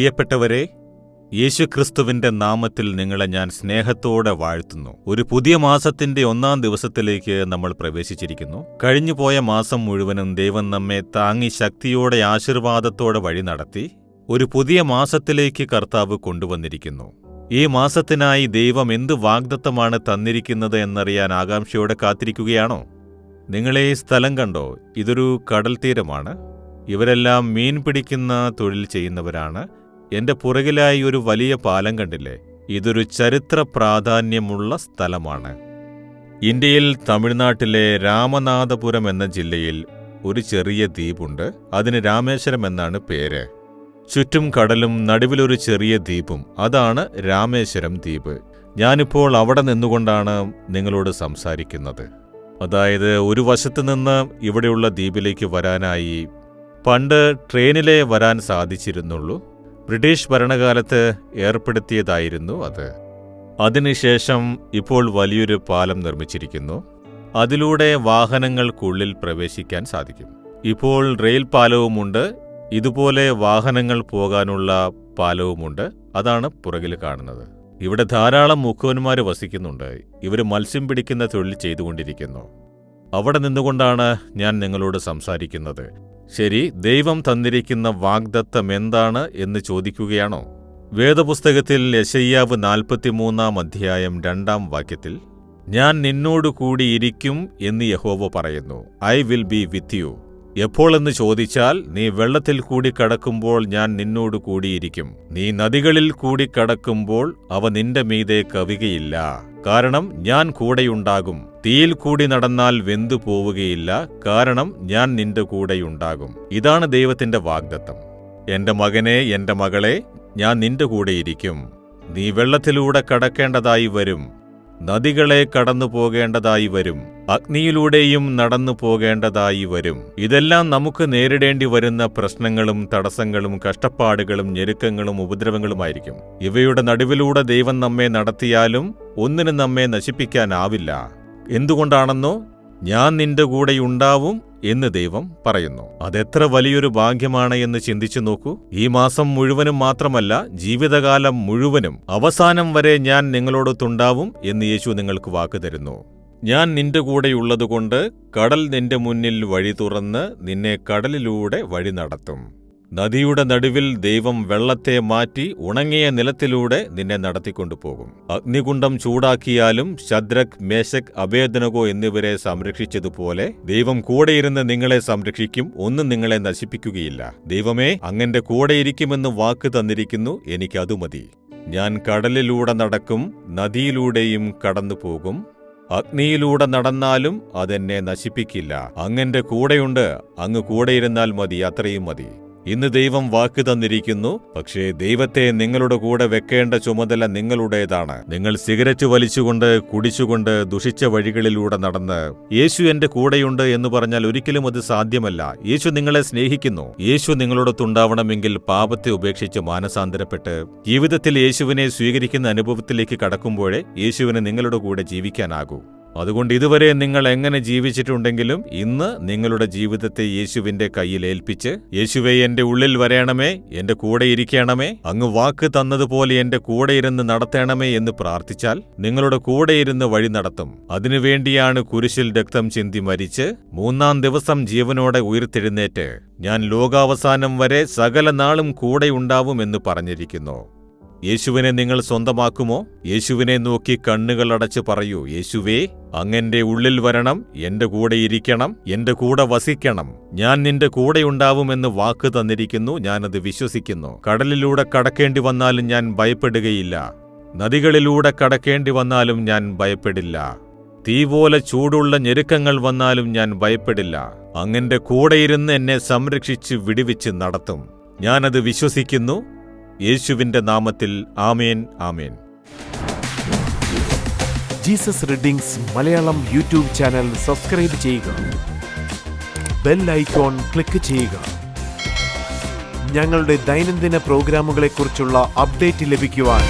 പ്രിയപ്പെട്ടവരെ, യേശുക്രിസ്തുവിന്റെ നാമത്തിൽ നിങ്ങളെ ഞാൻ സ്നേഹത്തോടെ വാഴ്ത്തുന്നു. ഒരു പുതിയ മാസത്തിന്റെ 1-ാം ദിവസത്തിലേക്ക് നമ്മൾ പ്രവേശിച്ചിരിക്കുന്നു. കഴിഞ്ഞുപോയ മാസം മുഴുവനും ദൈവം നമ്മെ താങ്ങി ശക്തിയോടെ ആശീർവാദത്തോടെ വഴി നടത്തി ഒരു പുതിയ മാസത്തിലേക്ക് കർത്താവ് കൊണ്ടുവന്നിരിക്കുന്നു. ഈ മാസത്തിനായി ദൈവം എന്ത് വാഗ്ദത്തമാണ് തന്നിരിക്കുന്നത് എന്നറിയാൻ ആകാംക്ഷയോടെ കാത്തിരിക്കുകയാണോ? നിങ്ങളെ ഈ സ്ഥലം കണ്ടോ? ഇതൊരു കടൽ തീരമാണ്. ഇവരെല്ലാം മീൻ പിടിക്കുന്ന തൊഴിൽ ചെയ്യുന്നവരാണ്. എന്റെ പുറകിലായി ഒരു വലിയ പാലം കണ്ടില്ലേ? ഇതൊരു ചരിത്ര പ്രാധാന്യമുള്ള സ്ഥലമാണ്. ഇന്ത്യയിൽ തമിഴ്നാട്ടിലെ രാമനാഥപുരം എന്ന ജില്ലയിൽ ഒരു ചെറിയ ദ്വീപുണ്ട്. അതിന് രാമേശ്വരം എന്നാണ് പേര്. ചുറ്റും കടലും നടുവിലൊരു ചെറിയ ദ്വീപും, അതാണ് രാമേശ്വരം ദ്വീപ്. ഞാനിപ്പോൾ അവിടെ നിന്നുകൊണ്ടാണ് നിങ്ങളോട് സംസാരിക്കുന്നത്. അതായത് ഒരു വശത്ത് നിന്ന് ഇവിടെയുള്ള ദ്വീപിലേക്ക് വരാനായി പണ്ട് ട്രെയിനിലേ വരാൻ സാധിച്ചിരുന്നുള്ളൂ. ബ്രിട്ടീഷ് ഭരണകാലത്ത് ഏർപ്പെടുത്തിയതായിരുന്നു അത്. അതിനുശേഷം ഇപ്പോൾ വലിയൊരു പാലം നിർമ്മിച്ചിരിക്കുന്നു. അതിലൂടെ വാഹനങ്ങൾക്കുള്ളിൽ പ്രവേശിക്കാൻ സാധിക്കും. ഇപ്പോൾ റെയിൽ പാലവുമുണ്ട്. ഇതുപോലെ വാഹനങ്ങൾ പോകാനുള്ള പാലവുമുണ്ട്. അതാണ് പുറകിൽ കാണുന്നത്. ഇവിടെ ധാരാളം മുക്കുവന്മാർ വസിക്കുന്നുണ്ട്. ഇവർ മത്സ്യം പിടിക്കുന്ന തൊഴിൽ ചെയ്തുകൊണ്ടിരിക്കുന്നു. അവിടെ നിന്നുകൊണ്ടാണ് ഞാൻ നിങ്ങളോട് സംസാരിക്കുന്നത്. ശരി, ദൈവം തന്നിരിക്കുന്ന വാഗ്ദത്തം എന്താണ് എന്ന് ചോദിക്കുകയാണോ? വേദപുസ്തകത്തിൽ യെശയ്യാവ് 43-ാം അധ്യായം 2-ാം വാക്യത്തിൽ, ഞാൻ നിന്നോടു കൂടിയിരിക്കും എന്ന് യഹോവ പറയുന്നു. I will be with you. എപ്പോൾ എന്ന് ചോദിച്ചാൽ, നീ വെള്ളത്തിൽ കൂടി കടക്കുമ്പോൾ ഞാൻ നിന്നോടു കൂടിയിരിക്കും. നീ നദികളിൽ കൂടി കടക്കുമ്പോൾ അവ നിന്റെ മീതെ കവികയില്ല. കാരണം ഞാൻ കൂടെയുണ്ടാകും. തീയിൽ കൂടി നടന്നാൽ വെന്തു പോവുകയില്ല. കാരണം ഞാൻ നിന്റെ കൂടെയുണ്ടാകും. ഇതാണ് ദൈവത്തിന്റെ വാഗ്ദത്തം. എന്റെ മകനെ, എന്റെ മകളെ, ഞാൻ നിന്റെ കൂടെയിരിക്കും. നീ വെള്ളത്തിലൂടെ കടക്കേണ്ടതായി വരും. നദികളെ കടന്നു പോകേണ്ടതായി വരും. അഗ്നിയിലൂടെയും നടന്നു പോകേണ്ടതായി വരും. ഇതെല്ലാം നമുക്ക് നേരിടേണ്ടി വരുന്ന പ്രശ്നങ്ങളും തടസ്സങ്ങളും കഷ്ടപ്പാടുകളും ഞെരുക്കങ്ങളും ഉപദ്രവങ്ങളുമായിരിക്കും. ഇവയുടെ നടുവിലൂടെ ദൈവം നമ്മെ നടത്തിയാലും ഒന്നിനും നമ്മെ നശിപ്പിക്കാനാവില്ല. എന്തുകൊണ്ടാണെന്നോ, ഞാൻ നിന്റെ കൂടെയുണ്ടാവും എന്ന് ദൈവം പറയുന്നു. അതെത്ര വലിയൊരു ഭാഗ്യമാണ് എന്ന് ചിന്തിച്ചു നോക്കൂ. ഈ മാസം മുഴുവനും മാത്രമല്ല, ജീവിതകാലം മുഴുവനും അവസാനം വരെ ഞാൻ നിങ്ങളോടൊത്തുണ്ടാവും എന്ന് യേശു നിങ്ങൾക്ക് വാക്ക് തരുന്നു. ഞാൻ നിന്റെ കൂടെയുള്ളതുകൊണ്ട് കടൽ നിന്റെ മുന്നിൽ വഴി തുറന്ന് നിന്നെ കടലിലൂടെ വഴി നടത്തും. നദിയുടെ നടുവിൽ ദൈവം വെള്ളത്തെ മാറ്റി ഉണങ്ങിയ നിലത്തിലൂടെ നിന്നെ നടത്തിക്കൊണ്ടുപോകും. അഗ്നികുണ്ഡം ചൂടാക്കിയാലും ശദ്രക്, മേശക്, അബേദ്നെഗോ എന്നിവരെ സംരക്ഷിച്ചതുപോലെ ദൈവം കൂടെയിരുന്ന് നിങ്ങളെ സംരക്ഷിക്കും. ഒന്നും നിങ്ങളെ നശിപ്പിക്കുകയില്ല. ദൈവമേ, അങ്ങന്റെ കൂടെയിരിക്കുമെന്ന് വാക്ക് തന്നിരിക്കുന്നു. എനിക്കതു മതി. ഞാൻ കടലിലൂടെ നടക്കും, നദിയിലൂടെയും കടന്നു പോകും. അഗ്നിയിലൂടെ നടന്നാലും അതെന്നെ നശിപ്പിക്കില്ല. അങ്ങന്റെ കൂടെയുണ്ട്. അങ്ങ് കൂടെയിരുന്നാൽ മതി, അത്രയും മതി. ഇന്ന് ദൈവം വാക്ക് തന്നിരിക്കുന്നു. പക്ഷേ ദൈവത്തെ നിങ്ങളുടെ കൂടെ വെക്കേണ്ട ചുമതല നിങ്ങളുടേതാണ്. നിങ്ങൾ സിഗരറ്റ് വലിച്ചുകൊണ്ട്, കുടിച്ചുകൊണ്ട്, ദുഷിച്ച വഴികളിലൂടെ നടന്ന് യേശു എന്റെ കൂടെയുണ്ട് എന്ന് പറഞ്ഞാൽ ഒരിക്കലും അത് സാധ്യമല്ല. യേശു നിങ്ങളെ സ്നേഹിക്കുന്നു. യേശു നിങ്ങളോടൊത്തുണ്ടാവണമെങ്കിൽ പാപത്തെ ഉപേക്ഷിച്ച് മാനസാന്തരപ്പെട്ട് ജീവിതത്തിൽ യേശുവിനെ സ്വീകരിക്കുന്ന അനുഭവത്തിലേക്ക് കടക്കുമ്പോഴേ യേശുവിന് നിങ്ങളുടെ കൂടെ ജീവിക്കാനാകൂ. അതുകൊണ്ട് ഇതുവരെ നിങ്ങൾ എങ്ങനെ ജീവിച്ചിട്ടുണ്ടെങ്കിലും ഇന്ന് നിങ്ങളുടെ ജീവിതത്തെ യേശുവിന്റെ കയ്യിൽ ഏൽപ്പിച്ച്, യേശുവേ, എന്റെ ഉള്ളിൽ വരേണമേ, എന്റെ കൂടെ ഇരിക്കണമേ, അങ്ങ് വാക്ക് തന്നതുപോലെ എന്റെ കൂടെ ഇരുന്ന് നടത്തണമേ എന്ന് പ്രാർത്ഥിച്ചാൽ നിങ്ങളുടെ കൂടെ ഇരുന്ന് വഴി നടത്തും. അതിനുവേണ്ടിയാണ് കുരിശിൽ രക്തം ചിന്തി മരിച്ച് 3-ാം ദിവസം ജീവനോടെ ഉയർത്തെഴുന്നേറ്റ് ഞാൻ ലോകാവസാനം വരെ സകല നാളും കൂടെയുണ്ടാവും എന്ന് പറഞ്ഞിരിക്കുന്നു. യേശുവിനെ നിങ്ങൾ സ്വന്തമാക്കുമോ? യേശുവിനെ നോക്കി കണ്ണുകൾ അടച്ച് പറയൂ, യേശുവേ, അങ്ങെന്റെ ഉള്ളിൽ വരണം, എന്റെ കൂടെ ഇരിക്കണം, എന്റെ കൂടെ വസിക്കണം. ഞാൻ നിന്റെ കൂടെയുണ്ടാവുമെന്ന് വാക്ക് തന്നിരിക്കുന്നു. ഞാനത് വിശ്വസിക്കുന്നു. കടലിലൂടെ കടക്കേണ്ടി വന്നാലും ഞാൻ ഭയപ്പെടുകയില്ല. നദികളിലൂടെ കടക്കേണ്ടി വന്നാലും ഞാൻ ഭയപ്പെടില്ല. തീ പോലെ ചൂടുള്ള ഞെരുക്കങ്ങൾ വന്നാലും ഞാൻ ഭയപ്പെടില്ല. അങ്ങന്റെ കൂടെയിരുന്ന് എന്നെ സംരക്ഷിച്ച് വിടുവിച്ച് നടത്തും. ഞാനത് വിശ്വസിക്കുന്നു. യേശുവിന്റെ നാമത്തിൽ ആമേൻ, ആമേൻ. Jesus readings Malayalam YouTube channel subscribe ചെയ്യുക. ബെൽ ഐക്കോൺ ക്ലിക്ക് ചെയ്യുക. ഞങ്ങളുടെ ദൈനംദിന പ്രോഗ്രാമുകളെക്കുറിച്ചുള്ള അപ്ഡേറ്റ് ലഭിക്കുവാൻ